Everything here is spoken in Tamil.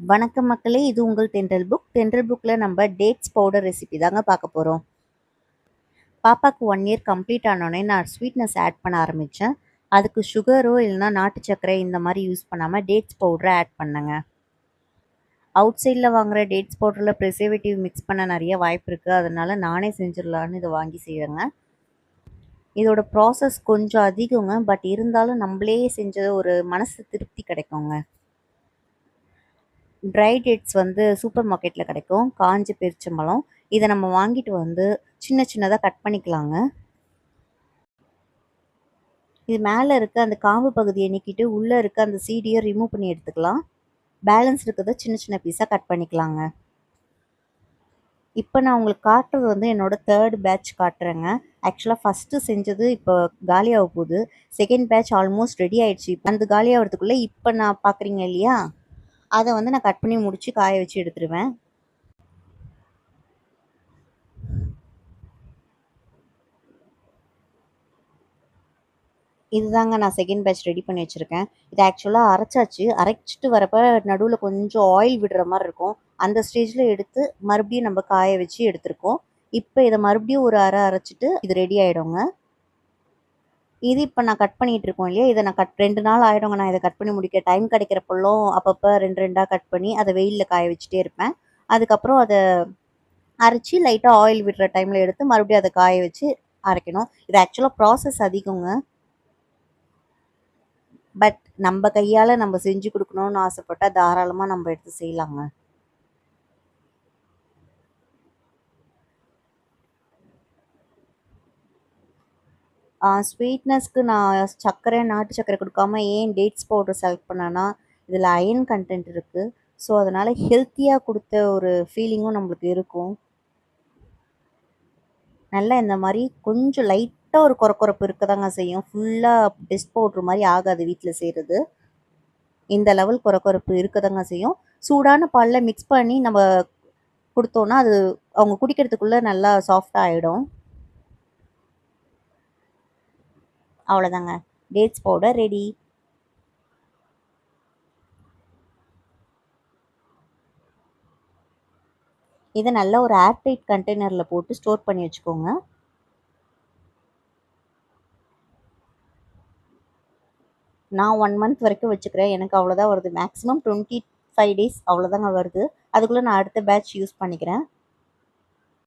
வணக்கம் மக்களே! இது உங்கள் தென்றல் புக். தென்றல் புக்ல நம்ம டேட்ஸ் பவுடர் ரெசிபி தாங்க பார்க்க போறோம். பாப்பாக்கு 1 இயர் கம்ப்ளீட் ஆனோனே நான் ஸ்வீட்னஸ் ஆட் பண்ண ஆரம்பிச்சேன். அதுக்கு சுகரோ இல்லன்னா நாட்டு சர்க்கரை இந்த மாரி யூஸ் பண்ணாம டேட்ஸ் பவுடர ஆட் பண்ணேங்க. அவுட் சைட்ல வாங்குற டேட்ஸ் பவுடர்ல ப்ரிசர்வேட்டிவ் மிக்ஸ் பண்ண நெறைய வாய்ப்பு இருக்கு. அதனால நானே செஞ்சிடலான்னு இத வாங்கி செய்றேங்க. இதோட ப்ராசஸ் கொஞ்சம் அதிகங்க. பட் இருந்தாலும் நம்பளே செஞ்ச ஒரு மனசு திருப்தி கிடைக்குங்க. ட்ரை டேட்ஸ் வந்து சூப்பர் மார்க்கெட்ல கிடைக்கும். காஞ்ச பேரிச்சம்பழம். இத நம்ம வாங்கிட்டு வந்து சின்ன சின்னதா கட் பண்ணிக்கலாங்க. இது மேல இருக்க அந்த காம்பு பகுதிய நீக்கிட்டு, உள்ள இருக்க அந்த சீடிய ரிமூவ் பண்ணி எடுத்துக்கலாம். பேலன்ஸ் இருக்கத சின்ன சின்ன பீஸா கட் பண்ணிக்கலாங்க. இப்ப நான் உங்களுக்கு காட்டுறது வந்து என்னோட 3 பேட்ச் காட்டுறேங்க. ஆக்சுவலா ஃபர்ஸ்ட்டு செஞ்சது இப்போ காலியாக போகுது. செகண்ட் பேட்ச் ஆல்மோஸ்ட் ரெடி ஆயிடுச்சு. அந்த காலியாவறதுக்குள்ள இப்ப நான் பார்க்குறீங்க இல்லையா? அத வந்து நான் கட் பண்ணி முடிச்சு காய வச்சு எடுத்துருவேன். இதுதாங்க நான் செகண்ட் பேட்ச் ரெடி பண்ணி வச்சிருக்கேன். இது ஆக்சுவலா அரைச்சாச்சு. அரைச்சுட்டு வரப்ப நடுவுல கொஞ்சம் ஆயில் விடுற மாரி இருக்கும். அந்த ஸ்டேஜ்ல எடுத்து மறுபடியும் நம்ம காய வச்சு எடுத்திருக்கோம். இப்ப இத மறுபடியும் ஒரு அரைச்சுட்டு இது ரெடி ஆயிடுங்க. இது இப்ப நான் கட் பண்ணிட்டு இருக்கோம் இல்லையா? இத நான் 2 நாள் ஆயிடுங்க நான் இத கட் பண்ணி முடிக்க. டைம் கிடைக்கிறப்பலாம் அப்பப்ப 2, 2 கட் பண்ணி அத வெயில்ல காய வச்சுட்டே இருப்பேன். அதுக்கப்புறம் அத அரைச்சு லைட்டா ஆயில் விடுற டைம்ல எடுத்து மறுபடியும் அத காய வச்சு அரைக்கணும். இது ஆக்சுவலா ப்ராசஸ் அதிகங்க. பட் நம்ப கையால நம்ம செஞ்சு குடுக்கணும்னு ஆசைப்பட்டா, தாராளமா நம்ம எடுத்து செய்யலாங்க. ஸ்வீட்னஸ்க்கு நான் சர்க்கரை, நாட்டு சர்க்கரை குடுக்காம ஏன் டேட்ஸ் பவுடர் செலக்ட் பண்ணேன்னா, இதில அயர்ன் கன்டென்ட் இருக்கு. ஸோ, அதனால ஹெல்த்தியா குடுத்த ஒரு ஃபீலிங்கும் நம்மளுக்கு இருக்கும். நல்லா இந்த மாரி கொஞ்சம் லைட்டா ஒரு கொரகொரப்பு இருக்கதாங்க செய்யும். ஃபுல்லா டெஸ்ட் பவுடர் மாரி ஆகாது வீட்ல செய்றது. இந்த லெவல் கொரகொரப்பு இருக்கதாங்க செய்யும். சூடான பால்ல மிக்ஸ் பண்ணி நம்ம குடுத்தோம்னா, அது அவங்க குடிக்கிறதுக்குள்ள நல்லா சாஃப்ட்டா ஆயிடும். அவ்வளோதாங்க. Dates powder ready. இத நல்லா ஒரு ஏர் டைட் கண்டெய்னர்ல போட்டு ஸ்டோர் பண்ணி வச்சுக்கோங்க. நான் 1 மந்த் வரைக்கும் வச்சுக்கிறேன். எனக்கு அவ்வளோதான் வருது. மேக்ஸிமம் 25 டேஸ் அவ்வளோதாங்க வருது. அதுக்குள்ள நான் அடுத்த பேட்ச் யூஸ் பண்ணிக்கிறேன்.